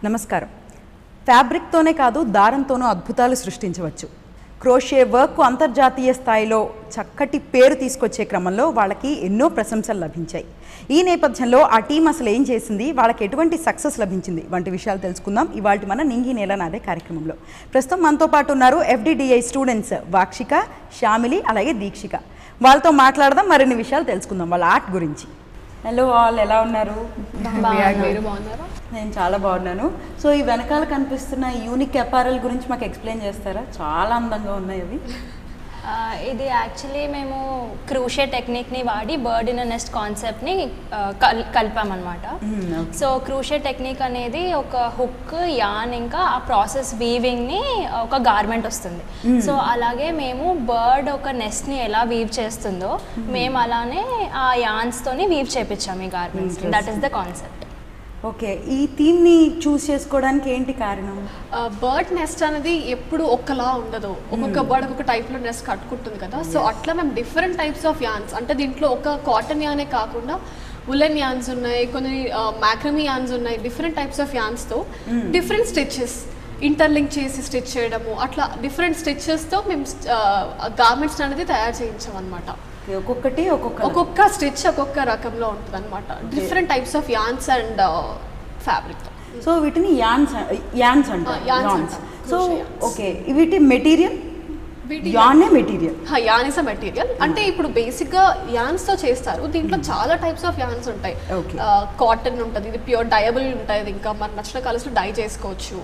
నమస్కారం. ఫ్యాబ్రిక్తోనే కాదు దారంతోనూ అద్భుతాలు సృష్టించవచ్చు. క్రోషే వర్క్ అంతర్జాతీయ స్థాయిలో చక్కటి పేరు తీసుకొచ్చే క్రమంలో వాళ్ళకి ఎన్నో ప్రశంసలు లభించాయి. ఈ నేపథ్యంలో ఆ టీం అసలు ఏం చేసింది, వాళ్ళకి ఎటువంటి సక్సెస్ లభించింది వంటి విషయాలు తెలుసుకుందాం ఇవాళ మన నింగి నేల నాదే కార్యక్రమంలో. ప్రస్తుతం మనతో పాటు ఉన్నారు FDDI స్టూడెంట్స్ వాక్షిక, శ్యామిలి, అలాగే దీక్షిక. వాళ్ళతో మాట్లాడదాం, మరిన్ని విషయాలు తెలుసుకుందాం వాళ్ళ ఆర్ట్ గురించి. హలో ఆల్, ఎలా ఉన్నారు? నేను చాలా బాగున్నాను. సో ఈ వెనకాల కనిపిస్తున్న యూనిక్ అపారల్ గురించి మాకు ఎక్స్ప్లెయిన్ చేస్తారా? చాలా అందంగా ఉన్నాయి అవి. ఇది యాక్చువల్లీ మేము క్రూషే టెక్నిక్ని వాడి బర్డ్ ఇన్ నెస్ట్ కాన్సెప్ట్ని కలిపామన్నమాట. సో క్రూషే టెక్నిక్ అనేది ఒక హుక్, యాన్, ఇంకా ఆ ప్రాసెస్ వీవింగ్ని ఒక గార్మెంట్ వస్తుంది. సో అలాగే మేము బర్డ్ ఒక నెస్ట్ని ఎలా వీవ్ చేస్తుందో మేము అలానే ఆ యాన్స్తోని వీవ్ చేపించాము ఈ garments. That is the concept. Okay, ఈ థీమ్ని చూస్ చేసుకోవడానికి ఏంటి కారణం? బర్డ్ నెస్ట్ అనేది ఎప్పుడు ఒక్కలా ఉండదు. ఒక్కొక్క బర్డ్ ఒక టైప్లో నెస్ట్ కట్టుకుంటుంది కదా. సో అట్లా మేము డిఫరెంట్ టైప్స్ ఆఫ్ యాన్స్, అంటే దీంట్లో ఒక కాటన్ యానే కాకుండా ఉలెన్ యాన్స్ ఉన్నాయి, కొన్ని మ్యాక్రమీ యాన్స్ ఉన్నాయి. డిఫరెంట్ టైప్స్ ఆఫ్ యాన్స్తో డిఫరెంట్ స్టిచెస్ ఇంటర్లింక్ చేసి స్టిచ్ చేయడము, అట్లా డిఫరెంట్ స్టిచెస్తో మేము గార్మెంట్స్ అనేది తయారు చేయించాం అనమాట. ఒక్కొక్క స్టిచ్ ఒక్కొక్క రకంలో ఉంటుంది అనమాట. Different types of yawns and fabric. So వీటిని యాన్స్ అంటారు. సో ఓకే, వీటి material an is a material. అంటే ఇప్పుడు బేసిక్ గా యాన్స్ తో చేస్తారు. దీంట్లో చాలా టైప్స్ ఆఫ్ యాన్స్ ఉంటాయి. కాటన్ ఉంటుంది, ఇది ప్యూర్ డయబుల్ ఉంటుంది, ఇంకా మన నచ్చిన కలర్స్ లో డై చేసుకోవచ్చు.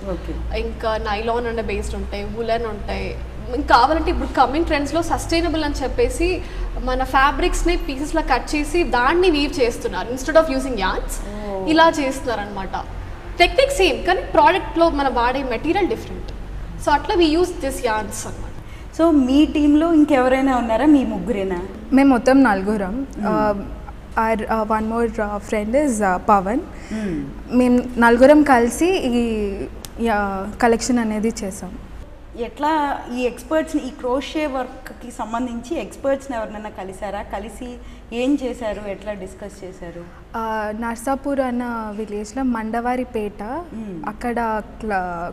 ఇంకా నైలాన్ అండ్ బేస్డ్ ఉంటాయి, వులెన్ ఉంటాయి. ఇంకా కావాలంటే ఇప్పుడు కమింగ్ ట్రెండ్స్లో సస్టైనబుల్ అని చెప్పేసి మన ఫ్యాబ్రిక్స్ని పీసెస్లో కట్ చేసి దాన్ని వీవ్ చేస్తున్నారు. ఇన్స్టెడ్ ఆఫ్ యూజింగ్ యాన్స్ ఇలా చేస్తున్నారు అనమాట. టెక్నిక్ సేమ్, కానీ ప్రోడక్ట్లో మనం వాడే మెటీరియల్ డిఫరెంట్. సో అట్లా వీ యూస్ దిస్ యాన్స్ అనమాట. సో మీ టీంలో ఇంకెవరైనా ఉన్నారా? మీ ముగ్గురేనా? మేము మొత్తం నలుగురం. One more friend is Pavan. మేము నలుగురం కలిసి ఈ కలెక్షన్ అనేది చేసాం. ఎట్లా ఈ ఎక్స్పర్ట్స్ని, ఈ క్రోషే వర్క్కి సంబంధించి ఎక్స్పర్ట్స్ని ఎవరినైనా కలిసారా? కలిసి ఏం చేశారు, ఎట్లా డిస్కస్ చేశారు? నర్సాపూర్ అన్న విలేజ్లో మండవారిపేట, అక్కడ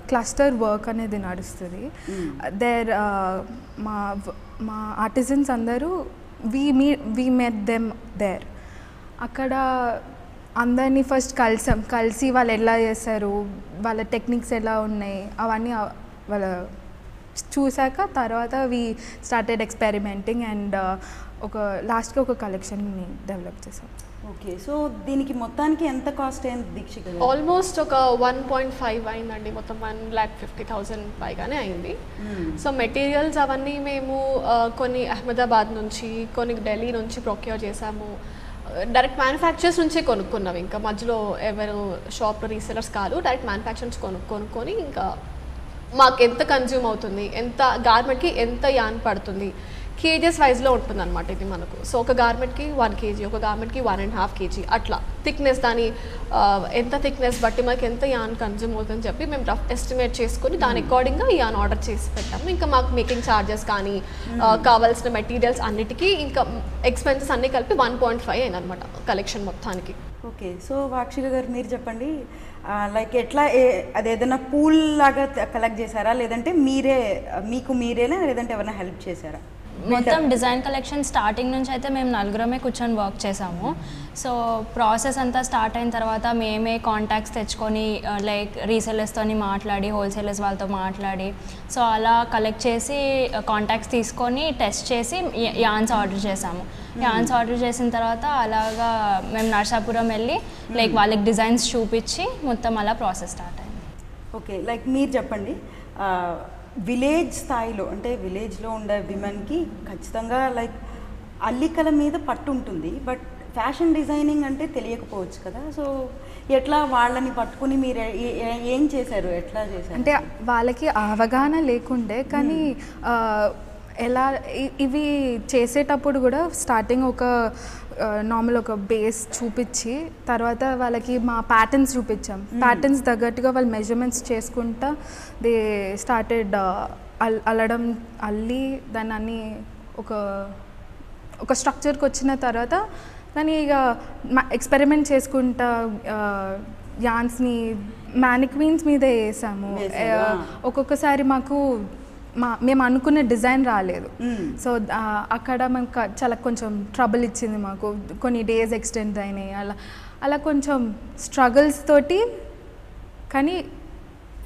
క్లస్టర్ వర్క్ అనేది నడుస్తుంది. దేర్ మా ఆర్టిజన్స్ అందరూ వీ మెట్ దెమ్ దేర్. అక్కడ అందరినీ ఫస్ట్ కలిసి వాళ్ళు ఎలా చేస్తారు, వాళ్ళ టెక్నిక్స్ ఎలా ఉన్నాయి అవన్నీ వాళ్ళ చూసాక తర్వాత వీ స్టార్టెడ్ ఎక్స్పెరిమెంటింగ్ అండ్ లాస్ట్గా ఒక కలెక్షన్ని డెవలప్ చేసాం. ఓకే, సో దీనికి మొత్తానికి ఎంత కాస్ట్ అయింది దీక్షిక? ఆల్మోస్ట్ ఒక 1.5 అయిందండి. మొత్తం 1,50,000 పైగానే అయింది. సో మెటీరియల్స్ అవన్నీ మేము కొన్ని అహ్మదాబాద్ నుంచి, కొన్ని ఢిల్లీ నుంచి ప్రొక్యూర్ చేసాము. డైరెక్ట్ మ్యానుఫ్యాక్చర్స్ నుంచే కొనుక్కున్నాం. ఇంకా మధ్యలో ఎవరు షాప్ రీసెలర్స్ కాదు, డైరెక్ట్ మ్యానుఫ్యాక్చర్స్ కొనుక్కొని ఇంకా మాకు ఎంత కన్జ్యూమ్ అవుతుంది, ఎంత గార్మెంట్కి ఎంత యాన్ పడుతుంది, కేజెస్ వైజ్లో ఉంటుంది అనమాట ఇది మనకు. సో ఒక గార్మెంట్కి 1 kg, ఒక గార్మెంట్కి 1.5 kg, అట్లా థిక్నెస్, దాని ఎంత థిక్నెస్ బట్టి మనకి ఎంత యాన్ కన్జ్యూమ్ అవుతుందని చెప్పి మేము రఫ్ ఎస్టిమేట్ చేసుకొని దాని అకార్డింగ్గా యాన్ ఆర్డర్ చేసి పెట్టాము. ఇంకా మాకు మేకింగ్ ఛార్జెస్ కానీ కావాల్సిన మెటీరియల్స్ అన్నిటికీ ఇంకా ఎక్స్పెన్సెస్ అన్నీ కలిపి 1.5 అయిందనమాట కలెక్షన్ మొత్తానికి. ఓకే, సో వాక్షిక గారు మీరు చెప్పండి, లైక్ ఎట్లా అదేదైనా పూల్ లాగా కలెక్ట్ చేశారా, లేదంటే మీరేనా, లేదంటే ఎవరైనా హెల్ప్ చేశారా? మొత్తం డిజైన్ కలెక్షన్ స్టార్టింగ్ నుంచి అయితే మేము నలుగురమే కూర్చొని వర్క్ చేసాము. సో ప్రాసెస్ అంతా స్టార్ట్ అయిన తర్వాత మేమే కాంటాక్ట్స్ తెచ్చుకొని లైక్ రీసెలర్స్తో మాట్లాడి, హోల్సేలర్స్ వాళ్ళతో మాట్లాడి, సో అలా కలెక్ట్ చేసి కాంటాక్ట్స్ తీసుకొని టెస్ట్ చేసి యాన్స్ ఆర్డర్ చేసాము. యాన్స్ ఆర్డర్ చేసిన తర్వాత అలాగా మేము నర్సాపురం వెళ్ళి లైక్ వాళ్ళకి డిజైన్స్ చూపించి మొత్తం అలా ప్రాసెస్ స్టార్ట్ అయింది. ఓకే, లైక్ మీరు చెప్పండి, విలేజ్ స్థాయిలో అంటే విలేజ్లో ఉండే విమెన్కి ఖచ్చితంగా లైక్ అల్లికల మీద పట్టు ఉంటుంది, బట్ ఫ్యాషన్ డిజైనింగ్ అంటే తెలియకపోవచ్చు కదా. సో ఎట్లా వాళ్ళని పట్టుకుని మీరు ఏం చేశారు, ఎట్లా చేశారు? అంటే వాళ్ళకి అవగాహన లేకుండే, కానీ ఎలా ఇవి చేసేటప్పుడు కూడా స్టార్టింగ్ ఒక నార్మల్ ఒక బేస్ చూపించి తర్వాత వాళ్ళకి మా ప్యాటర్న్స్ చూపించాం. ప్యాటర్న్స్ తగ్గట్టుగా వాళ్ళు మెజర్మెంట్స్ చేసుకుంటా దే స్టార్టెడ్ అల్లి దాన్ని అన్ని ఒక స్ట్రక్చర్కి వచ్చిన తర్వాత దాన్ని ఇక ఎక్స్పెరిమెంట్ చేసుకుంటా యాన్స్ని మ్యానిక్వీన్స్ మీదే వేసాము. ఒక్కొక్కసారి మాకు మేము అనుకున్న డిజైన్ రాలేదు. సో అక్కడ మేము చాలా కొంచెం ట్రబుల్ ఇచ్చింది మాకు. కొన్ని డేస్ ఎక్స్టెండ్ అయినాయి. అలా కొంచెం స్ట్రగుల్స్ తోటి, కానీ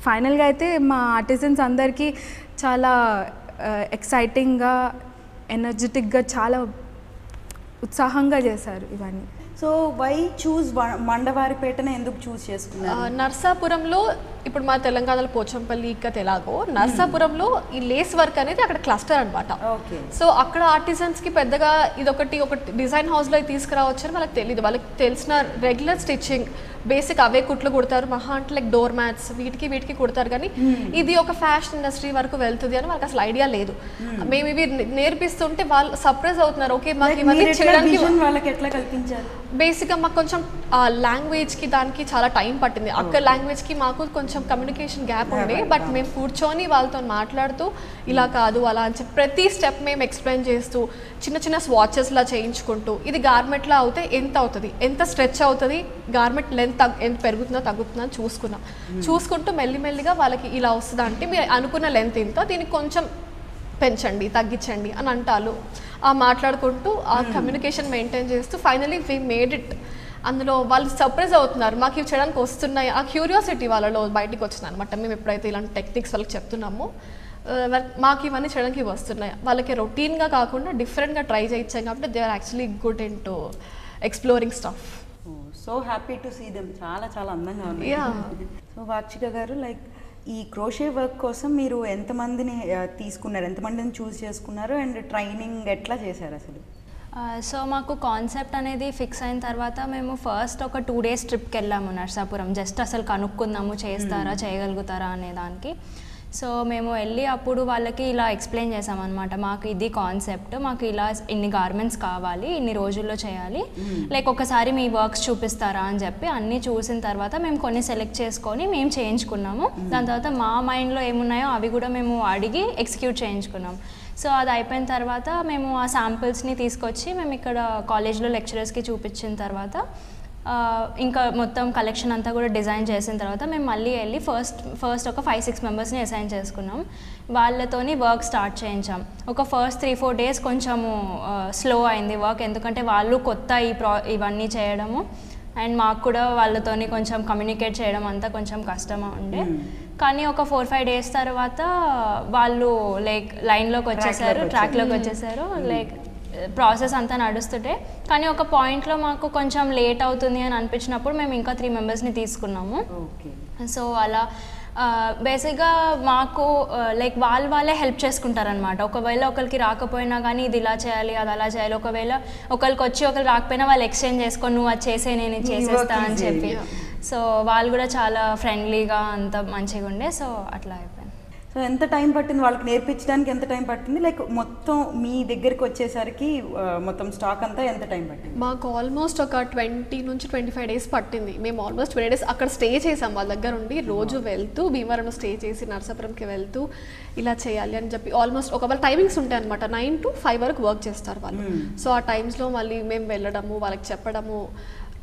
ఫైనల్గా అయితే మా ఆర్టిజన్స్ అందరికీ చాలా ఎక్సైటింగ్గా, ఎనర్జెటిక్గా, చాలా ఉత్సాహంగా చేశారు ఇవన్నీ. సో వై చూస్ మండవారిపేటనే ఎందుకు చూస్ చేసుకున్నారు? నర్సాపురంలో ఇప్పుడు మా తెలంగాణలో పోచంపల్లి ఇక్కత్ ఎలాగో నర్సాపురంలో ఈ లేస్ వర్క్ అనేది అక్కడ క్లస్టర్ అనమాట. సో అక్కడ ఆర్టిజన్స్కి పెద్దగా ఇదొకటి ఒక డిజైన్ హౌస్లో తీసుకురావచ్చు అని వాళ్ళకి తెలియదు. వాళ్ళకి తెలిసిన రెగ్యులర్ స్టిచ్చింగ్ బేసిక్ అవే కుట్లు కుడతారు, మహా అంటే లైక్ డోర్ మ్యాట్స్ వీటికి కుడతారు. కానీ ఇది ఒక ఫ్యాషన్ ఇండస్ట్రీ వరకు వెళ్తుంది అని వాళ్ళకి అసలు ఐడియా లేదు. మేము ఇవి నేర్పిస్తుంటే వాళ్ళు సర్ప్రైజ్ అవుతున్నారు. ఓకే మాకు ఇవన్నీ చేయడానికి వాళ్ళకి ఎట్లా కల్పించారు? బేసిక్గా మాకు కొంచెం లాంగ్వేజ్కి దానికి చాలా టైం పట్టింది. అక్కడ లాంగ్వేజ్కి మాకు కొంచెం కమ్యూనికేషన్ గ్యాప్ ఉండే. బట్ మేము కూర్చొని వాళ్ళతో మాట్లాడుతూ ఇలా కాదు అలా అని చెప్పి ప్రతి స్టెప్ మేము ఎక్స్ప్లెయిన్ చేస్తూ చిన్న చిన్న స్వాచెస్లా చేయించుకుంటూ ఇది గార్మెంట్లా అవుతే ఎంత అవుతుంది, ఎంత స్ట్రెచ్ అవుతుంది, గార్మెంట్ లెంత్ ఎంత పెరుగుతుందో తగ్గుతుందో అని చూసుకుంటూ మెల్లిమెల్లిగా వాళ్ళకి ఇలా వస్తుందా అంటే మీరు అనుకున్న లెంత్ ఇంత, దీనికి కొంచెం పెంచండి తగ్గించండి అని అంటారు. ఆ మాట్లాడుకుంటూ ఆ కమ్యూనికేషన్ మెయింటైన్ చేస్తూ ఫైనలీ వీ మేడ్ ఇట్. అందులో వాళ్ళు సర్ప్రైజ్ అవుతున్నారు, మాకు ఇవి చేయడానికి వస్తున్నాయి. ఆ క్యూరియాసిటీ వాళ్ళలో బయటికి వచ్చింది అనమాట. మేము ఎప్పుడైతే ఇలాంటి టెక్నిక్స్ వాళ్ళకి చెప్తున్నామో మాకు ఇవన్నీ చేయడానికి వస్తున్నాయి. వాళ్ళకి రొటీన్గా కాకుండా డిఫరెంట్గా ట్రై చేయించాం కాబట్టి they are actually good in to exploring stuff. So happy to see them. చాలా చాలా అందంగా ఉంది. సో వార్షిక గారు, లైక్ ఈ క్రోషే వర్క్ కోసం మీరు ఎంతమందిని తీసుకున్నారు, ఎంతమందిని చూస్ చేసుకున్నారు, అండ్ ట్రైనింగ్ ఎట్లా చేశారు అసలు? సో మాకు కాన్సెప్ట్ అనేది ఫిక్స్ అయిన తర్వాత మేము ఫస్ట్ ఒక 2 days ట్రిప్కి వెళ్ళాము నర్సాపురం. జస్ట్ అసలు కనుక్కుందాము చేస్తారా చేయగలుగుతారా అనే దానికి. సో మేము వెళ్ళి అప్పుడు వాళ్ళకి ఇలా ఎక్స్ప్లెయిన్ చేసామన్నమాట. మాకు ఇది కాన్సెప్ట్, మాకు ఇలా ఇన్ని గార్మెంట్స్ కావాలి, ఇన్ని రోజుల్లో చేయాలి, లైక్ ఒకసారి మీ వర్క్స్ చూపిస్తారా అని చెప్పి అన్నీ చూసిన తర్వాత మేము కొన్ని సెలెక్ట్ చేసుకొని మేము చేయించుకున్నాము. దాని తర్వాత మా మైండ్లో ఏమున్నాయో అవి కూడా మేము అడిగి ఎగ్జిక్యూట్ చేయించుకున్నాం. సో అది అయిపోయిన తర్వాత మేము ఆ శాంపిల్స్ని తీసుకొచ్చి మేము ఇక్కడ కాలేజ్లో లెక్చరర్స్కి చూపించిన తర్వాత ఇంకా మొత్తం కలెక్షన్ అంతా కూడా డిజైన్ చేసిన తర్వాత మేము మళ్ళీ వెళ్ళి ఫస్ట్ ఒక 5-6 మెంబర్స్ని అసైన్ చేసుకున్నాం. వాళ్ళతోని వర్క్ స్టార్ట్ చేయించాం. ఒక ఫస్ట్ 3-4 days కొంచెము స్లో అయింది వర్క్, ఎందుకంటే వాళ్ళు కొత్త ఇవన్నీ చేయడము అండ్ మాకు కూడా వాళ్ళతోని కొంచెం కమ్యూనికేట్ చేయడం అంతా కొంచెం కష్టంగా ఉండే. కానీ ఒక 4-5 days తర్వాత వాళ్ళు లైక్ లైన్లోకి వచ్చేసారు, ట్రాక్లోకి వచ్చేసారు. లైక్ ప్రాసెస్ అంతా నడుస్తుంటే కానీ ఒక పాయింట్లో మాకు కొంచెం లేట్ అవుతుంది అని అనిపించినప్పుడు మేము ఇంకా 3 మెంబర్స్ని తీసుకున్నాము. సో అలా బేసిక్గా మాకు లైక్ వాళ్ళే హెల్ప్ చేసుకుంటారనమాట. ఒకవేళ ఒకరికి రాకపోయినా కానీ ఇది ఇలా చేయాలి అది అలా చేయాలి, ఒకవేళ ఒకరికి వచ్చి ఒకరు రాకపోయినా వాళ్ళు ఎక్స్చేంజ్ చేసుకొని నువ్వు అది చేసే నేను ఇది చేసేస్తా అని చెప్పి. సో వాళ్ళు కూడా చాలా ఫ్రెండ్లీగా అంత మంచిగా ఉండే. సో అట్లా అయిపోయింది. సో ఎంత టైం పట్టింది వాళ్ళకి నేర్పించడానికి? ఎంత టైం పట్టింది? లైక్ మొత్తం మీ దగ్గరికి వచ్చేసరికి మొత్తం స్టాక్ అంతా ఎంత టైం పట్టింది? మాకు ఆల్మోస్ట్ ఒక 20 నుంచి 25 days పట్టింది. మేము ఆల్మోస్ట్ 20 days అక్కడ స్టే చేసాం వాళ్ళ దగ్గర ఉండి. రోజు వెళ్తూ భీమవరంలో స్టే చేసి నర్సాపురంకి వెళ్తూ ఇలా చేయాలి అని చెప్పి ఆల్మోస్ట్ ఒకవేళ టైమింగ్స్ ఉంటాయి అనమాట. 9 to 5 వరకు వర్క్ చేస్తారు వాళ్ళు. సో ఆ టైమ్స్లో మళ్ళీ మేము వెళ్ళడము, వాళ్ళకి చెప్పడము,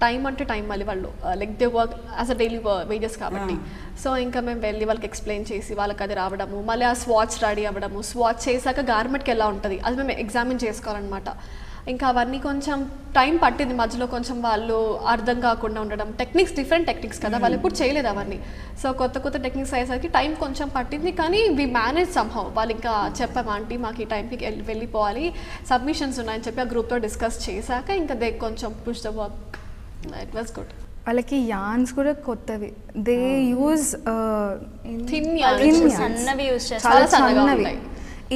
టైం అంటే టైం మళ్ళీ వాళ్ళు like they work as a daily wages కాబట్టి. సో ఇంకా మేము వెళ్ళి వాళ్ళకి ఎక్స్ప్లెయిన్ చేసి వాళ్ళకి అది రావడము, మళ్ళీ ఆ స్వాచ్ రెడీ అవ్వడము, స్వాచ్ చేశాక గార్మెంట్కి ఎలా ఉంటుంది అది మేము ఎగ్జామిన్ చేసుకోవాలన్నమాట. ఇంకా అవన్నీ కొంచెం టైం పట్టింది. మధ్యలో కొంచెం వాళ్ళు అర్థం కాకుండా ఉండడం, టెక్నిక్స్ డిఫరెంట్ టెక్నిక్స్ కదా, వాళ్ళు ఎప్పుడు చేయలేదు అవన్నీ. సో కొత్త టెక్నిక్స్ అయ్యేసరికి టైం కొంచెం పట్టింది. కానీ వి మేనేజ్ సమ్హౌ. వాళ్ళు ఇంకా చెప్పాము ఆంటీ మాకు ఈ టైంకి వెళ్ళిపోవాలి, సబ్మిషన్స్ ఉన్నాయని చెప్పి ఆ గ్రూప్తో డిస్కస్ చేశాక ఇంకా దే కొంచెం push the work. It was good. వాళ్ళకి యాన్స్ కూడా కొత్తవి. దే యూజ్ థిన్ సన్నవి యూజ్ చాలా సన్నవి.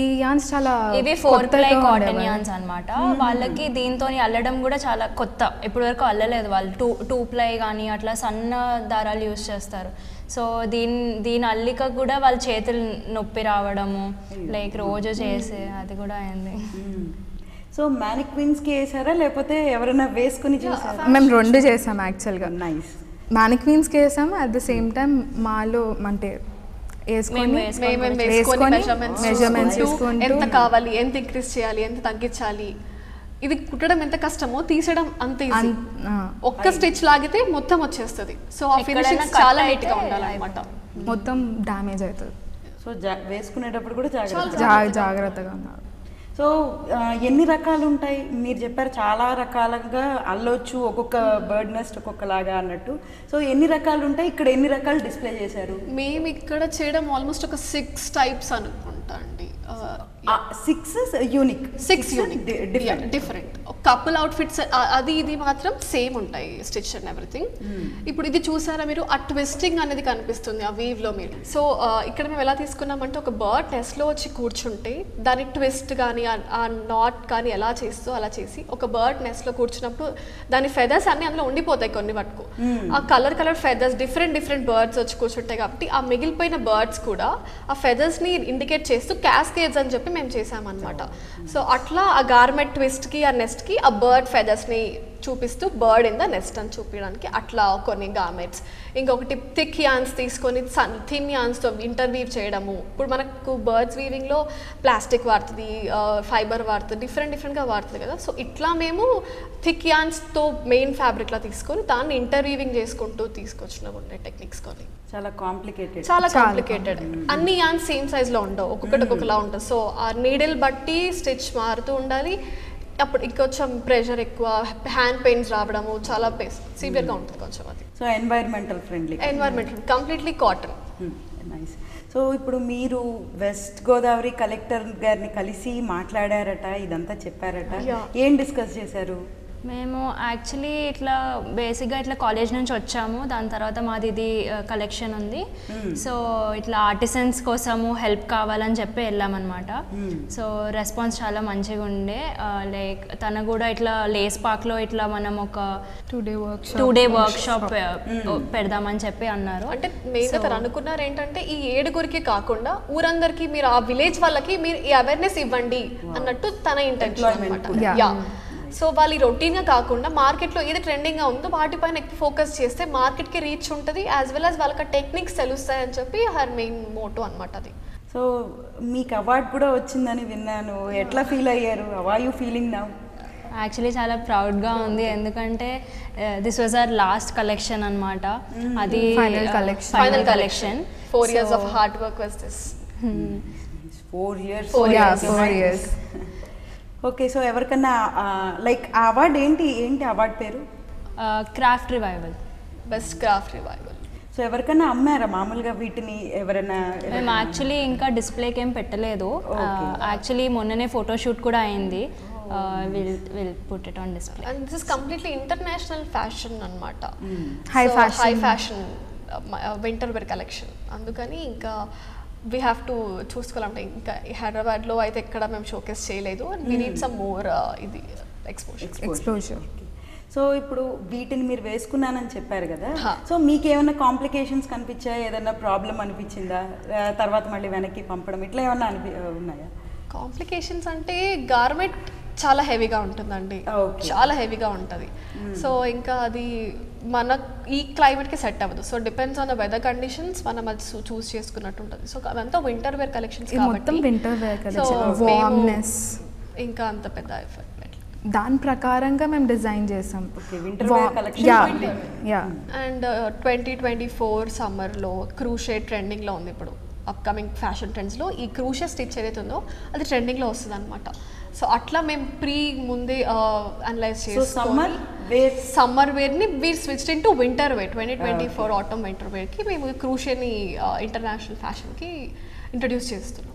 ఈ యాన్స్ చాలా ఇవి 4-ply కాటన్ యాన్స్ అనమాట. వాళ్ళకి దీంతో అల్లడం కూడా చాలా కొత్త, ఇప్పటి వరకు అల్లలేదు వాళ్ళు. 2-ply కానీ అట్లా సన్న దారాలు యూజ్ చేస్తారు. సో దీని అల్లిక కూడా వాళ్ళ చేతులు నొప్పి రావడము లైక్ రోజు చేసే అది కూడా అయింది. సో మ్యానిక్విన్స్కి వేసారా లేకపోతే ఎవరైనా వేసుకుని చూసారా? మేము 2 చేసాం యాక్చువల్గా. నైస్. మ్యానిక్విన్స్కి వేసాము, అట్ ద సేమ్ టైం మాలో అంటే మెజర్మెంట్స్ ఎంత కావాలి, ఎంత ఇంక్రీజ్ చేయాలి, ఎంత తగ్గించాలి, ఇది కుట్టడం ఎంత కష్టమో తీసేయడం అంత ఈజీ. ఒక్క స్టిచ్ లాగితే మొత్తం వచ్చేస్తుంది. సో ఆ ఫినిషింగ్ చాలా నీట్ గా ఉండాలన్నమాట. మొత్తం డ్యామేజ్ అవుతుంది. సో వేసుకునేటప్పుడు కూడా జాగ్రత్తగా ఉన్నారు. సో ఎన్ని రకాలు ఉంటాయి మీరు చెప్పారు, చాలా రకాలుగా అల్లొచ్చు ఒక్కొక్క బర్డ్ నెస్ట్ ఒక్కొక్కలాగా అన్నట్టు. సో ఎన్ని రకాలు ఉంటాయి ఇక్కడ, ఎన్ని రకాలు డిస్ప్లే చేశారు? మేము ఇక్కడ చేయడం ఆల్మోస్ట్ ఒక 6 టైప్స్ అనుకుంటా అండి. 6 unique, 6 unique different. Couple outfits అది ఇది మాత్రం సేమ్ ఉంటాయి, స్టిచ్ అండ్ ఎవ్రీథింగ్. ఇప్పుడు ఇది చూసారా మీరు, ఆ ట్విస్టింగ్ అనేది కనిపిస్తుంది ఆ వీవ్ లో మీరు. సో ఇక్కడ మేము ఎలా తీసుకున్నామంటే ఒక బర్డ్ నెస్ట్ లో వచ్చి కూర్చుంటే దాని ట్విస్ట్ కానీ ఆ నాట్ కానీ ఎలా చేస్తూ అలా చేసి ఒక బర్డ్ నెస్ట్ లో కూర్చున్నప్పుడు దాని ఫెదర్స్ అన్ని అందులో ఉండిపోతాయి కొన్ని వరకు. ఆ కలర్ ఫెదర్స్ డిఫరెంట్ బర్డ్స్ వచ్చి కూర్చుంటాయి కాబట్టి ఆ మిగిలిపోయిన బర్డ్స్ కూడా ఆ ఫెదర్స్ ని ఇండికేట్ చేస్తూ క్యాస్కేడ్స్ అని చెప్పి మేము చేసామన్నమాట. సో అట్లా ఆ గార్మెంట్ ట్విస్ట్ కి ఆ నెస్ట్ కి ఆ బర్డ్ ఫెదర్స్ ని చూపిస్తూ బర్డ్ ఇన్ ద నెస్ట్ అని చూపించడానికి అట్లా కొన్ని గార్మెంట్స్. ఇంకొకటి థిక్ యాన్స్ తీసుకొని థిన్ యాన్స్తో ఇంటర్వీవ్ చేయడము. ఇప్పుడు మనకు బర్డ్స్ వీవింగ్లో ప్లాస్టిక్ వాడుతుంది, ఫైబర్ వాడుతుంది, డిఫరెంట్గా వాడుతుంది కదా. సో ఇట్లా మేము థిక్ యాన్స్తో మెయిన్ ఫ్యాబ్రిక్లా తీసుకొని దాన్ని ఇంటర్వీవింగ్ చేసుకుంటూ తీసుకొచ్చినాము ఉండే టెక్నిక్స్ కొన్ని. చాలా కాంప్లికేటెడ్. అన్ని యాన్స్ సేమ్ సైజ్లో ఉండవు, ఒక్కొక్కటి ఒక్కొక్కలా ఉంటుంది. సో ఆ నీడిల్ బట్టి స్టిచ్ మారుతూ ఉండాలి. అప్పుడు ఇంకొంచెం ప్రెషర్ ఎక్కువ, హ్యాండ్ పెయిన్స్ రావడము చాలా సివియర్గా ఉంటుంది కొంచెం అది. So environmental completely cotton. Nice. So ఇప్పుడు మీరు వెస్ట్ గోదావరి కలెక్టర్ గారిని కలిసి మాట్లాడారట, ఇదంతా చెప్పారట, ఏం డిస్కస్ చేశారు? మేము యాక్చువల్లీ ఇట్లా బేసిక్గా ఇట్లా కాలేజ్ నుంచి వచ్చాము, దాని తర్వాత మాది ఇది కలెక్షన్ ఉంది. సో ఇట్లా ఆర్టిసన్స్ కోసము హెల్ప్ కావాలని చెప్పి వెళ్ళామన్నమాట. సో రెస్పాన్స్ చాలా మంచిగా ఉండే. లైక్ తను కూడా ఇట్లా లేస్ పార్క్లో ఇట్లా మనం ఒక 2 day వర్క్షాప్ పెడదామని చెప్పి అన్నారు. అంటే మెయిన్గా తను అనుకున్నారు ఏంటంటే ఈ 7 కాకుండా ఊరందరికీ మీరు ఆ విలేజ్ వాళ్ళకి మీరు ఈ అవేర్నెస్ ఇవ్వండి అన్నట్టు తన ఇంటెన్షన్ అన్నమాట. సో వాళ్ళు రొటీన్గా కాకుండా మార్కెట్లో ఏది ట్రెండింగ్గా ఉందో వాటిపైన ఎక్కువ ఫోకస్ చేస్తే మార్కెట్కి రీచ్ ఉంటుంది, యాజ్ వెల్ యాజ్ వాళ్ళకి టెక్నిక్స్ తెలుస్తాయని చెప్పి హర్ మెయిన్ మోటో అనమాట అది. సో మీకు అవార్డు కూడా వచ్చిందని విన్నాను, ఎట్లా ఫీల్ అయ్యారు? How are you feeling now? Actually చాలా ప్రౌడ్గా ఉంది, ఎందుకంటే this was our last collection అనమాట. అది final collection. 4 years of hard work was this. 4 years. Okay. So ఎవరికన్నా లైక్ ఆ అవార్డు ఏంటి అవార్డు పేరు? Craft revival, best craft revival. So ఎవరికైనా అమ్మారా మామూలుగా వీటిని ఎవరైనా? మేము యాక్చువల్లీ ఇంకా డిస్ప్లేకి ఏం పెట్టలేదు. యాక్చువల్లీ మొన్ననే ఫోటోషూట్ కూడా అయింది. We'll put it on display. And this is completely international fashion అన్నమాట. High fashion winter wear collection. అందుకని ఇంకా we have to చూసుకోవాలంటే ఇంకా హైదరాబాద్లో అయితే ఎక్కడ మేము షోకేస్ చేయలేదు. And we need some more ఇది exposure. సో ఇప్పుడు వీటిని మీరు వేసుకున్నానని చెప్పారు కదా, సో మీకు ఏమైనా కాంప్లికేషన్స్ కనిపించాయా? ఏదైనా ప్రాబ్లం అనిపించిందా? తర్వాత మళ్ళీ వెనక్కి పంపడం ఇట్లా ఏమైనా ఉన్నాయా? కాంప్లికేషన్స్ అంటే గార్మెంట్ చాలా హెవీగా ఉంటుందండి, చాలా హెవీగా ఉంటుంది. సో ఇంకా అది మన ఈ క్లైమేట్కి సెట్ అవ్వదు. So depends on the weather conditions మనం అది చూస్ చేసుకున్నట్టు ఉంటుంది. సో అదంతా వింటర్ వేర్ కలెక్షన్స్ కాబట్టి ఇంకా అంత పెద్ద ఎఫెక్ట్ దాని ప్రకారంగా మేము డిజైన్ చేసాం. అండ్ 2024 సమ్మర్లో క్రూషే ట్రెండింగ్లో ఉంది. ఇప్పుడు అప్కమింగ్ ఫ్యాషన్ ట్రెండ్స్లో ఈ క్రూషే స్టిచ్ ఏదైతే ఉందో అది ట్రెండింగ్లో వస్తుంది అనమాట. సో అట్లా మేము ముందే అనలైజ్ చేసి సమ్మర్ వేర్ని we're switched in to winter wear. 2024 autumn winter వేర్కి మేము క్రూషేని ఇంటర్నేషనల్ ఫ్యాషన్కి ఇంట్రడ్యూస్ చేస్తున్నాం.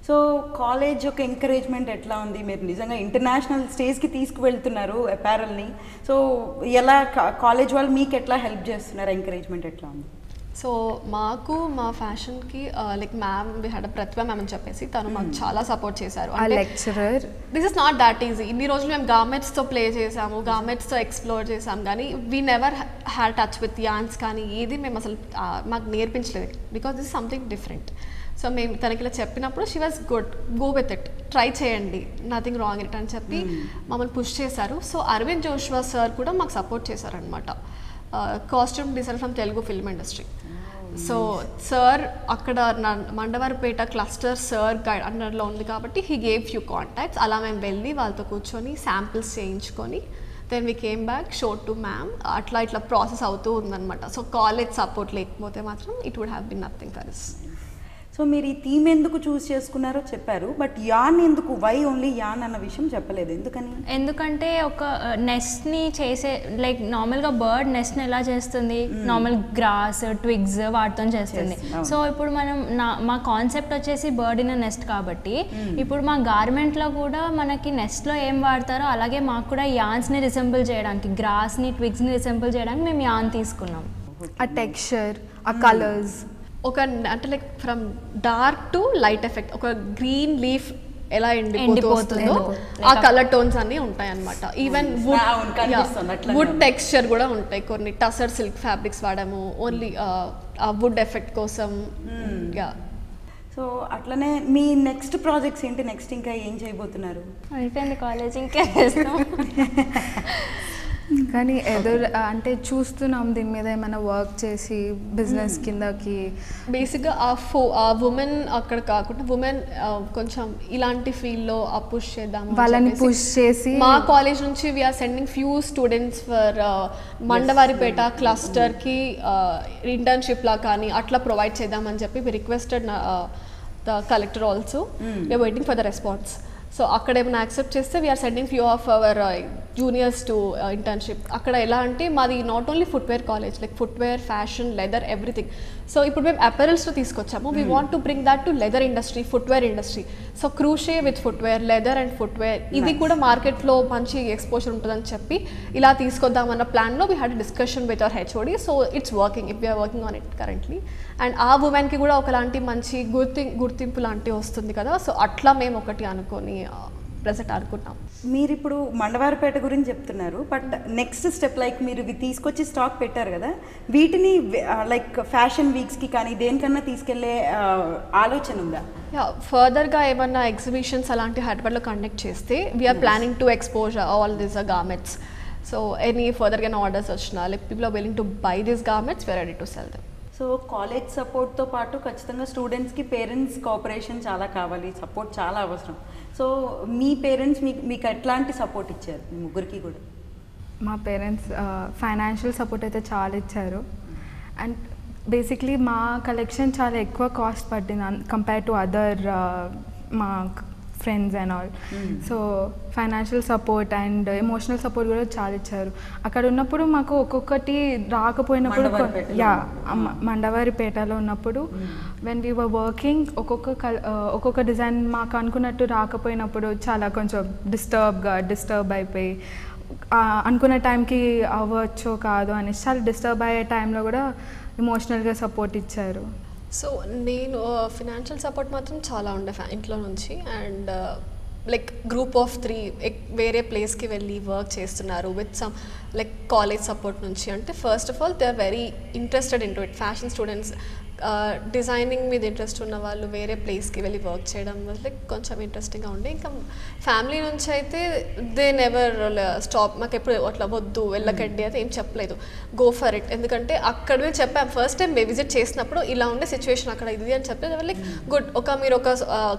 సో కాలేజ్ యొక్క ఎంకరేజ్మెంట్ ఎట్లా ఉంది? మీరు నిజంగా ఇంటర్నేషనల్ స్టేజ్కి తీసుకువెళ్తున్నారు అపారల్ని. సో ఎలా కాలేజ్ వాళ్ళు మీకు ఎట్లా హెల్ప్ చేస్తున్నారు? ఎంకరేజ్మెంట్ ఎట్లా ఉంది? సో మాకు మా ఫ్యాషన్కి like ma'am we had Pratibha ma'am అని చెప్పేసి తను మాకు చాలా సపోర్ట్ చేశారు. Lecturer this is not that easy. ఇన్ని రోజులు మేము గార్మెంట్స్తో ప్లే చేసాము, గార్మెంట్స్తో ఎక్స్ప్లోర్ చేసాం, కానీ we never had touch with yarns కానీ ఏది మేము అసలు మాకు నేర్పించలేదు. Because this is something different. So మేము తనకి ఇలా చెప్పినప్పుడు she was good, go with it, try చేయండి, నథింగ్ రాంగ్ ఇట్ అని చెప్పి మమ్మల్ని పుష్ చేశారు. సో అరవింద్ జోష్వా సార్ కూడా మాకు సపోర్ట్ చేశారనమాట, costume designer from Telugu film industry. So sir అక్కడ మండవారిపేట క్లస్టర్ సార్ గైడ్ అండర్లో ఉంది కాబట్టి హీ గేవ్ ఫ్యూ కాంటాక్ట్స్. అలా మేము వెళ్ళి వాళ్ళతో కూర్చొని శాంపిల్స్ చేయించుకొని then we came back show to ma'am. అట్లా ఇట్లా ప్రాసెస్ అవుతూ ఉందన్నమాట. సో కాలేజ్ సపోర్ట్ లేకపోతే మాత్రం it would have been nothing for us. So మీరు ఈ థీమ్ ఎందుకు చూస్ చేసుకున్నారో చెప్పారు, బట్ యాన్ ఎందుకు, వై ఓన్లీ యాన్ అన్న విషయం చెప్పలేదు, ఎందుకని? ఎందుకంటే ఒక నెస్ట్ని చేసే లైక్ నార్మల్గా బర్డ్ నెస్ట్ని ఎలా చేస్తుంది, నార్మల్ గ్రాస్ ట్విగ్స్ వాటితో చేస్తుంది. సో ఇప్పుడు మనం మా కాన్సెప్ట్ వచ్చేసి బర్డ్ ఇన్ నెస్ట్ కాబట్టి ఇప్పుడు మా గార్మెంట్లో కూడా మనకి నెస్ట్లో ఏం వాడతారో అలాగే మాకు కూడా యాన్స్ని రిసెంబుల్ చేయడానికి, గ్రాస్ని ట్విగ్స్ని రిసెంబుల్ చేయడానికి మేము యాన్ తీసుకున్నాం. ఆ టెక్స్చర్, ఆ కలర్స్, ఒక అంటే like from dark to light effect, ఒక గ్రీన్ లీఫ్ ఎలా ఎండిపోతుందో ఆ కలర్ టోన్స్ అన్ని ఉంటాయి అన్నమాట. ఈవెన్ వుడ్ టెక్స్చర్ కూడా ఉంటాయి. కొన్ని టసర్ సిల్క్ ఫ్యాబ్రిక్స్ వాడాము ఓన్లీ ఆ వుడ్ ఎఫెక్ట్ కోసం. సో అట్లనే మీ నెక్స్ట్ ప్రాజెక్ట్స్ ఏంటి, నెక్స్ట్ ఇంకా ఏం చేయబోతున్నారు? అయిపోయింది కాలేజ్, ఇంకా కానీ అంటే చూస్తున్నాం దీని మీద ఏమైనా వర్క్ చేసి బిజినెస్ కిందకి. బేసిక్గా ఆ ఉమెన్ అక్కడ కాకుండా ఉమెన్ కొంచెం ఇలాంటి ఫీల్డ్లో పుష్ చేద్దాం, వాళ్ళని పుష్ చేసి మా కాలేజ్ నుంచి we're sending few students for Mandavaripeta క్లస్టర్కి ఇంటర్న్షిప్ లా కానీ అట్లా ప్రొవైడ్ చేద్దామని చెప్పి we requested the collector also. We're waiting for the response. So అక్కడ ఏమైనా యాక్సెప్ట్ చేస్తే we're sending few of our juniors to internship. అక్కడ ఎలా అంటే మాది not only footwear college, like footwear, fashion, leather, everything. So ఇప్పుడు మేము అపెరల్స్లో తీసుకొచ్చాము. We want to bring that to leather industry, footwear industry. So క్రూషే with footwear, leather and footwear, ఇది కూడా మార్కెట్లో మంచి ఎక్స్పోజర్ ఉంటుందని చెప్పి ఇలా తీసుకొద్దామన్న ప్లాన్లో we had discussion with our HOD. So it's working, if we are working on it currently. And uh ఉమెన్కి కూడా ఒకలాంటి మంచి గుర్తింపు లాంటివి వస్తుంది కదా. సో అట్లా మేము ఒకటి అనుకొని ప్రెజెంట్ అనుకున్నాం. మీరు ఇప్పుడు మండవారిపేట గురించి చెప్తున్నారు, బట్ నెక్స్ట్ స్టెప్ లైక్ మీరు తీసుకొచ్చి స్టాక్ పెట్టారు కదా, వీటిని లైక్ ఫ్యాషన్ వీక్స్కి కానీ దేనికన్నా తీసుకెళ్లే ఆలోచన ఉందా? ఫర్దర్గా ఏమన్నా ఎగ్జిబిషన్స్ అలాంటి హైదరాబాద్లో కండక్ట్ చేస్తే we are planning to expose all these garments. So any ఫర్దర్గా ఆర్డర్స్ వచ్చినా like people are willing to buy these garments, we are ready to sell them. So college సపోర్ట్తో పాటు ఖచ్చితంగా స్టూడెంట్స్కి పేరెంట్స్ కోఆపరేషన్ చాలా కావాలి, సపోర్ట్ చాలా అవసరం. సో మీ పేరెంట్స్ మీకు ఎట్లాంటి సపోర్ట్ ఇచ్చారు మీ ముగ్గురికి కూడా? మా పేరెంట్స్ ఫైనాన్షియల్ సపోర్ట్ అయితే చాలా ఇచ్చారు. అండ్ బేసిక్లీ మా కలెక్షన్ చాలా ఎక్కువ కాస్ట్ పట్టింది కంపేర్ టు అదర్ మా friends and all. So financial support and emotional support కూడా చాలా ఇచ్చారు. అక్కడ ఉన్నప్పుడు మాకు ఒక్కొక్కటి రాకపోయినప్పుడు, మండవారిపేటలో ఉన్నప్పుడు వెన్ వీ వర్ వర్కింగ్ ఒక్కొక్క డిజైన్ మాకు అనుకున్నట్టు రాకపోయినప్పుడు చాలా కొంచెం డిస్టర్బ్ అయిపోయి అనుకున్న టైంకి అవ్వచ్చో కాదు అని చాలా డిస్టర్బ్ అయ్యే టైంలో కూడా ఎమోషనల్గా సపోర్ట్ ఇచ్చారు. సో నేను ఫినాన్షియల్ సపోర్ట్ మాత్రం చాలా ఉండే ఇంట్లో నుంచి. అండ్ లైక్ గ్రూప్ ఆఫ్ 3 వేరే ప్లేస్కి వెళ్ళి వర్క్ చేస్తున్నారు with some like college support నుంచి. అంటే first of all they are very interested in to it. Fashion students designing మీద ఇంట్రెస్ట్ ఉన్న వాళ్ళు వేరే ప్లేస్కి వెళ్ళి వర్క్ చేయడం లైక్ కొంచెం ఇంట్రెస్టింగ్గా ఉండే. ఇంకా ఫ్యామిలీ నుంచి అయితే దే నెవర్ స్టాప్, మాకు ఎప్పుడు అట్లా వద్దు వెళ్ళకండి అయితే ఏం చెప్పలేదు, గో ఫర్ ఇట్. ఎందుకంటే అక్కడ మేము చెప్పాం ఫస్ట్ టైం మేము విజిట్ చేసినప్పుడు ఇలా ఉండే సిచ్యువేషన్ అక్కడ ఇది అని చెప్పలేదు. లైక్ గుడ్, మీరు ఒక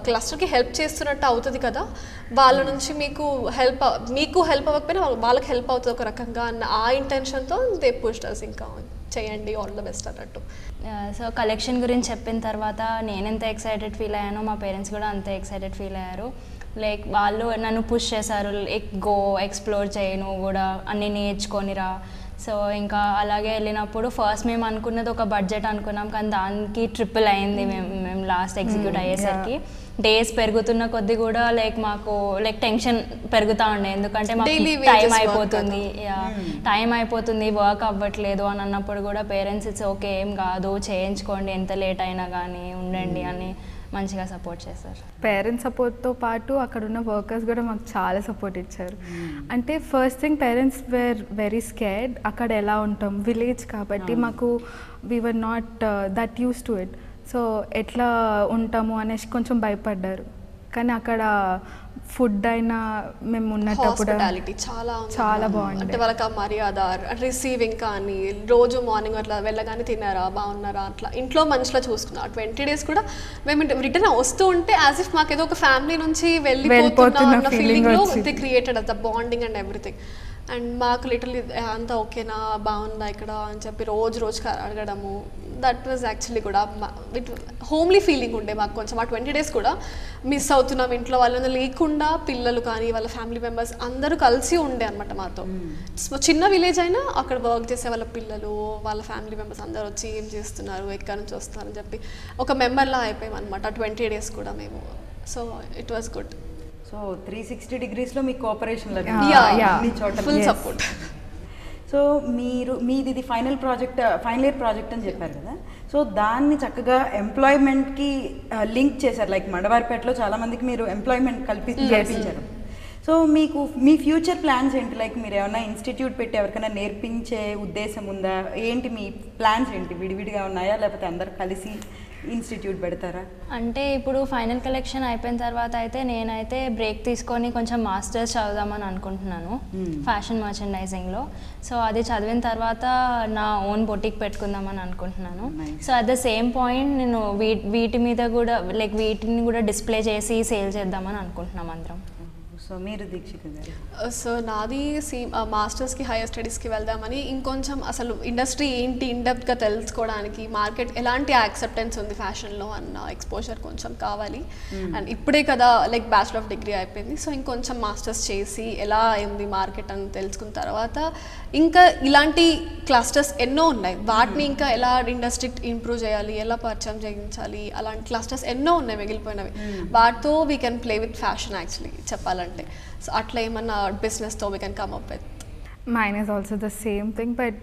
క్లస్టర్కి హెల్ప్ చేస్తున్నట్టు అవుతుంది కదా, వాళ్ళ నుంచి మీకు హెల్ప్ అవ్వకపోయినా వాళ్ళకి హెల్ప్ అవుతుంది ఒక రకంగా అన్న ఆ ఇంటెన్షన్తో దే పుష్డ్ us ఇంకా చేయండి ఆల్ ద బెస్ట్ అన్నట్టు. సో కలెక్షన్ గురించి చెప్పిన తర్వాత నేను ఎంత ఎక్సైటెడ్ ఫీల్ అయ్యానో మా పేరెంట్స్ కూడా అంతే ఎక్సైటెడ్ ఫీల్ అయ్యారు. లైక్ వాళ్ళు నన్ను పుష్ చేశారు, లైక్ గో ఎక్స్ప్లోర్ చేయి, నువ్వు కూడా అన్నీ నేర్చుకొనిరా. సో ఇంకా అలాగే వెళ్ళినప్పుడు ఫస్ట్ మేము అనుకున్నది ఒక బడ్జెట్ అనుకున్నాం, కానీ దానికి ట్రిపుల్ అయింది. మేము లాస్ట్ ఎగ్జిక్యూట్ అయ్యేసరికి డేస్ పెరుగుతున్న కొద్దీ కూడా లైక్ మాకు లైక్ టెన్షన్ పెరుగుతూ ఉండే, ఎందుకంటే మాకు టైం అయిపోతుంది వర్క్ అవ్వట్లేదు అని అన్నప్పుడు కూడా పేరెంట్స్ ఇట్స్ ఓకే ఏం కాదు చేయించుకోండి ఎంత లేట్ అయినా కానీ ఉండండి అని మంచిగా సపోర్ట్ చేశారు. పేరెంట్స్ సపోర్ట్తో పాటు అక్కడ ఉన్న వర్కర్స్ కూడా మాకు చాలా సపోర్ట్ ఇచ్చారు. అంటే first thing parents wear very scared, అక్కడ ఎలా ఉంటాం విలేజ్ కాబట్టి మాకు we were not that use to it. So ఎట్లా ఉంటాము అనేసి కొంచెం భయపడ్డారు. కానీ అక్కడ ఫుడ్ అయినా మేము ఉన్నప్పుడు చాలా బాగుంది. అంటే వాళ్ళకి ఆ మర్యాద రిసీవింగ్ కానీ రోజు మార్నింగ్ అట్లా వెళ్ళగానే తిన్నారా బాగున్నారా అట్లా ఇంట్లో మనుషులో చూసుకున్నారు. 20 days కూడా మేము రిటర్న్ వస్తూ ఉంటే యాజ్ ఇఫ్ మాకు ఏదో ఒక ఫ్యామిలీ నుంచి వెళ్ళిపోతున్నా అన్న ఫీలింగ్లో they created the bonding and everything. And మాకు లిటరలీ అంతా ఓకేనా బాగుందా ఇక్కడ అని చెప్పి రోజు అడగడము. దట్ వాజ్ యాక్చువల్లీ కూడా ఇట్ హోమ్లీ ఫీలింగ్ ఉండే మాకు కొంచెం. ఆ 20 days కూడా మిస్ అవుతున్నాం ఇంట్లో వాళ్ళని లేకుండా, పిల్లలు కానీ వాళ్ళ ఫ్యామిలీ మెంబర్స్ అందరూ కలిసి ఉండే అనమాట మాతో. చిన్న విలేజ్ అయినా అక్కడ వర్క్ చేసే వాళ్ళ పిల్లలు వాళ్ళ ఫ్యామిలీ మెంబర్స్ అందరూ వచ్చి ఏం చేస్తున్నారు ఎక్కడి నుంచి వస్తున్నారు అని చెప్పి ఒక మెంబర్లా అయిపోయాం అనమాట 20 days కూడా మేము. So it was good. So 360 degreesలో మీకు కోఆపరేషన్ ఫుల్ సపోర్ట్. సో మీది ఫైనల్ ఇయర్ ప్రాజెక్ట్ అని చెప్పారు కదా, సో దాన్ని చక్కగా ఎంప్లాయ్మెంట్కి లింక్ చేశారు. లైక్ మండవారిపేటలో చాలామందికి మీరు ఎంప్లాయ్మెంట్ కల్పించారు. సో మీకు మీ ఫ్యూచర్ ప్లాన్స్ ఏంటి? లైక్ మీరు ఏమైనా ఇన్స్టిట్యూట్ పెట్టి ఎవరికైనా నేర్పించే ఉద్దేశం ఉందా? ఏంటి మీ ప్లాన్స్ ఏంటి? విడివిడిగా ఉన్నాయా లేకపోతే అందరు కలిసి ఇన్స్టిట్యూట్ పెడతారా? అంటే ఇప్పుడు ఫైనల్ కలెక్షన్ అయిపోయిన తర్వాత అయితే నేనైతే బ్రేక్ తీసుకొని కొంచెం మాస్టర్స్ చదువుదామని అనుకుంటున్నాను ఫ్యాషన్ మర్చెండైజింగ్లో. సో అది చదివిన తర్వాత నా ఓన్ బొటిక్ పెట్టుకుందామని అనుకుంటున్నాను. So at the same point నేను వీటి మీద కూడా లైక్ వీటిని కూడా డిస్ప్లే చేసి సేల్ చేద్దామని అనుకుంటున్నాం అందరం. సో మీరు దీక్షిత గారు? సో నాది మాస్టర్స్కి హైయర్ స్టడీస్కి వెళ్దామని, ఇంకొంచెం అసలు ఇండస్ట్రీ ఏంటి ఇన్డెప్త్గా తెలుసుకోవడానికి, మార్కెట్ ఎలాంటి యాక్సెప్టెన్స్ ఉంది ఫ్యాషన్లో అన్న ఎక్స్పోజర్ కొంచెం కావాలి. అండ్ ఇప్పుడే కదా లైక్ బ్యాచిలర్ ఆఫ్ డిగ్రీ అయిపోయింది. సో ఇంకొంచెం మాస్టర్స్ చేసి ఎలా ఉంది మార్కెట్ అని తెలుసుకున్న తర్వాత ఇంకా ఇలాంటి క్లస్టర్స్ ఎన్నో ఉన్నాయి, వాటిని ఇంకా ఎలా ఇండస్ట్రీ ఇంప్రూవ్ చేయాలి, ఎలా పరిచయం చేయించాలి, అలాంటి క్లస్టర్స్ ఎన్నో ఉన్నాయి మిగిలిపోయినవి. వాటితో we can play with fashion actually చెప్పాలంటే. సో అట్లా ఏమన్నా బిజినెస్తో we can come up with. Mine is also the same thing. But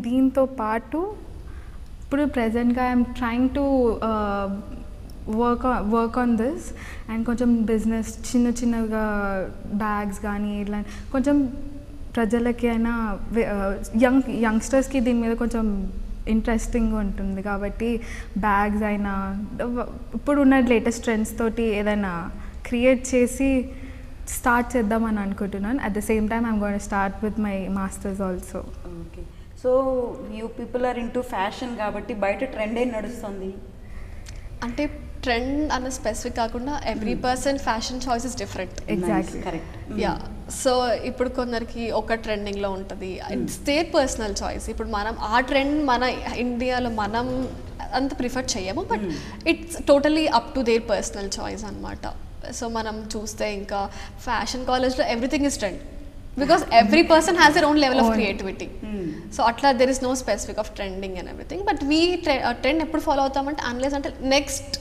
దీంతో పాటు ఇప్పుడు ప్రెజెంట్గా I'm trying to work on this and కొంచెం బిజినెస్ చిన్నగా బ్యాగ్స్ కానీ ఇట్లా కొంచెం ప్రజలకి అయినా యంగ్స్టర్స్కి దీని మీద కొంచెం ఇంట్రెస్టింగ్ ఉంటుంది కాబట్టి బ్యాగ్స్ అయినా ఇప్పుడు ఉన్న లేటెస్ట్ ట్రెండ్స్ తోటి ఏదైనా క్రియేట్ చేసి స్టార్ట్ చేద్దామని అనుకుంటున్నాను. At the same time I'm going to start with my masters also. Okay. So you people are into fashion కాబట్టి బయట ట్రెండ్ ఏం నడుస్తుంది? అంటే ట్రెండ్ అన్న స్పెసిఫిక్ కాకుండా every person fashion choice is different. Exactly correct. Yeah. So ఇప్పుడు కొందరికి ఒక ట్రెండింగ్లో ఉంటుంది, ఇట్స్ దేర్ పర్సనల్ చాయిస్. ఇప్పుడు మనం ఆ ట్రెండ్ మన ఇండియాలో మనం అంత ప్రిఫర్ చేయము, but it's totally up to their personal choice అనమాట. సో మనం చూస్తే ఇంకా ఫ్యాషన్ కాలేజ్లో everything is trend because every person has their own level of creativity. So అట్లా there is no specific of trending and everything. But we trend ఎప్పుడు follow అవుతామంటే unless అంటే next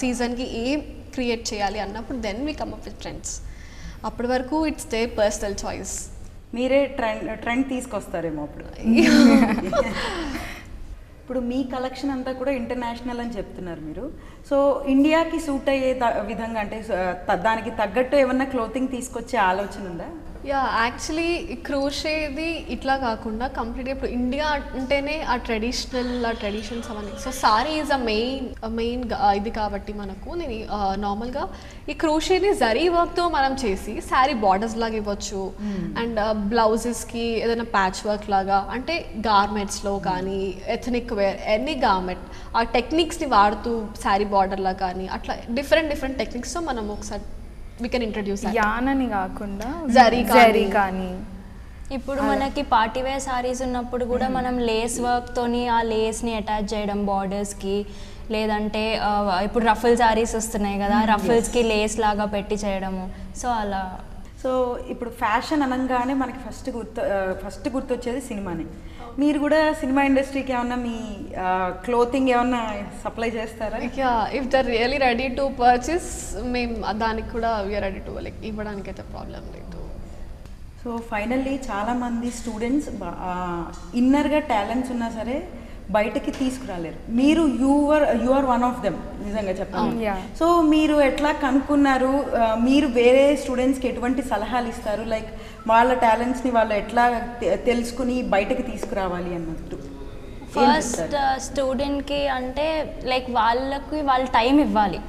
సీజన్కి ఏం క్రియేట్ చేయాలి అన్నప్పుడు then we come up with trends. అప్పటి వరకు ఇట్స్ దే పర్సనల్ చాయిస్. మీరే ట్రెండ్ తీసుకొస్తారేమో అప్పుడు. ఇప్పుడు మీ కలెక్షన్ అంతా కూడా ఇంటర్నేషనల్ అని చెప్తున్నారు మీరు. సో ఇండియాకి సూట్ అయ్యే విధంగా అంటే దానికి తగ్గట్టు ఏమన్నా క్లోతింగ్ తీసుకొచ్చే ఆలోచన ఉందా? యా, యాక్చువల్లీ క్రోషేది ఇట్లా కాకుండా కంప్లీట్గా ఇప్పుడు ఇండియా అంటేనే ఆ ట్రెడిషన్స్ అవన్నీ. So sorry is a main ఇది కాబట్టి మనకు నేను నార్మల్గా ఈ క్రోషేని జరీ వర్క్తో మనం చేసి శారీ బార్డర్స్ లాగా ఇవ్వచ్చు. అండ్ బ్లౌజెస్కి ఏదైనా ప్యాచ్ వర్క్ లాగా అంటే గార్మెంట్స్లో కానీ ఎథనిక్ వేర్ ఎనీ గార్మెంట్ ఆ టెక్నిక్స్ని వాడుతూ శారీ బార్డర్లా కానీ అట్లా డిఫరెంట్ టెక్నిక్స్తో మనం ఒకసారి we can introduce that. యానని కాకుండా జరీ కానీ ఇప్పుడు మనకి పార్టీ వేర్ సారీస్ ఉన్నప్పుడు కూడా మనం లేస్ వర్క్తోని ఆ లేస్ని అటాచ్ చేయడం బార్డర్స్కి, లేదంటే ఇప్పుడు రఫుల్ సారీస్ వస్తున్నాయి కదా, రఫుల్స్కి లేస్ లాగా పెట్టి చేయడము. సో అలా. సో ఇప్పుడు ఫ్యాషన్ అనగానే మనకి ఫస్ట్ గుర్తొచ్చేది సినిమానే. మీరు కూడా సినిమా ఇండస్ట్రీకి ఏమన్నా మీ క్లోతింగ్ ఏమన్నా సప్లై చేస్తారా? If the really ready to purchase మేము దానికి కూడా వీఆర్ రెడీ టు లైక్ ఇవ్వడానికి అయితే ప్రాబ్లం లేదు. సో ఫైనల్లీ చాలామంది స్టూడెంట్స్ ఇన్నర్గా టాలెంట్స్ ఉన్నా సరే బయటకి తీసుకురాలేరు. మీరు you are one of them నిజంగా చెప్పాలి. సో మీరు ఎట్లా కనుక్కున్నారు? మీరు వేరే స్టూడెంట్స్కి ఎటువంటి సలహాలు ఇస్తారు? లైక్ వాళ్ళ టాలెంట్స్ని వాళ్ళు ఎట్లా తెలుసుకుని బయటకి తీసుకురావాలి అన్నట్టు. ఫస్ట్ స్టూడెంట్కి అంటే లైక్ వాళ్ళ టైం ఇవ్వాలి.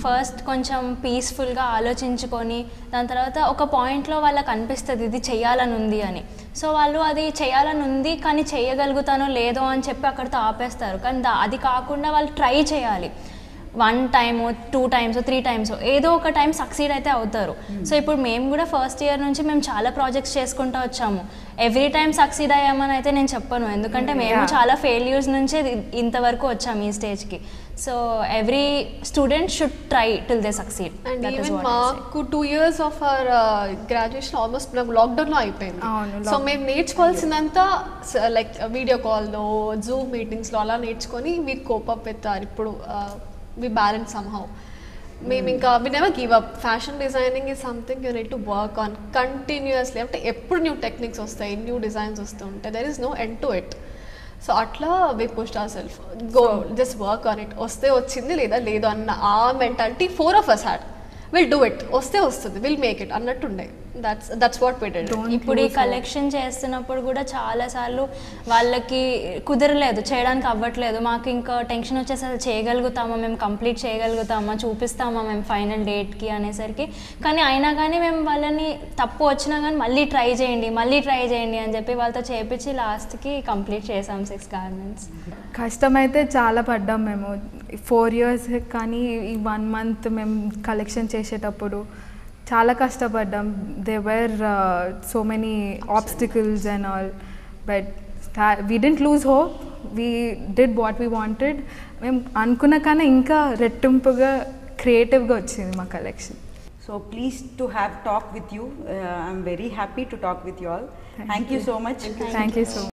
ఫస్ట్ కొంచెం పీస్ఫుల్గా ఆలోచించుకొని దాని తర్వాత ఒక పాయింట్లో వాళ్ళకి అనిపిస్తుంది ఇది చేయాలని ఉంది అని. సో వాళ్ళు అది చేయాలని ఉంది కానీ చేయగలుగుతానో లేదో అని చెప్పి అక్కడితో ఆపేస్తారు. కానీ అది కాకుండా వాళ్ళు ట్రై చేయాలి. 1 టైమ్ 2 టైమ్స్ 3 టైమ్స్ ఏదో ఒక టైం సక్సీడ్ అయితే అవుతారు. సో ఇప్పుడు మేము కూడా ఫస్ట్ ఇయర్ నుంచి మేము చాలా ప్రాజెక్ట్స్ చేసుకుంటూ వచ్చాము. ఎవ్రీ టైం సక్సీడ్ అయ్యామని అయితే నేను చెప్పను, ఎందుకంటే మేము చాలా ఫెయిల్యూర్స్ నుంచే ఇంతవరకు వచ్చాము ఈ స్టేజ్కి. So every student should try till they succeed. And even మాకు 2 years of our graduation almost నాకు లాక్డౌన్లో అయిపోయింది. సో మేము నేర్చుకోవాల్సిందంతా లైక్ వీడియో కాల్లో జూమ్ మీటింగ్స్లో అలా నేర్చుకొని మీరు కోపప్ అవుతారు. ఇప్పుడు we balance somehow. మేము ఇంకా we never give up. Fashion designing is something you need to work on continuously. అంటే ఎప్పుడు న్యూ టెక్నిక్స్ వస్తాయి, న్యూ డిజైన్స్ వస్తూ ఉంటాయి. there is no end to it. So అట్లా we pushed ourselves, go just work on it. వస్తే వచ్చింది లేదా లేదు అన్న ఆ mentality 4 of us had. we'll do it, వస్తే వస్తుంది, we'll make it అన్నట్టుండే. that's what we did. ఇప్పుడు ఈ కలెక్షన్ చేస్తున్నప్పుడు కూడా చాలాసార్లు వాళ్ళకి కుదరలేదు, చేయడానికి అవ్వట్లేదు. మాకు ఇంకా టెన్షన్ వచ్చేసి అసలు చేయగలుగుతామా, మేము కంప్లీట్ చేయగలుగుతామా, చూపిస్తామా మేము ఫైనల్ డేట్కి అనేసరికి. కానీ అయినా కానీ మేము వాళ్ళని తప్పు వచ్చినా కానీ మళ్ళీ ట్రై చేయండి అని చెప్పి వాళ్ళతో చేపించి లాస్ట్కి కంప్లీట్ చేసాం 6 garments. కష్టమైతే చాలా పడ్డాం మేము 4 years. కానీ ఈ 1 month మేము కలెక్షన్ చేసేటప్పుడు చాలా కష్టపడ్డాం. They were so many obstacles and all, but we didn't lose hope. We did what we wanted. మేము అనుకున్న కన్నా ఇంకా రెట్టింపుగా క్రియేటివ్గా వచ్చింది మా collection. So pleased to have talk with you. I'm very happy to talk with you all. Thank you so much. Thank you so much.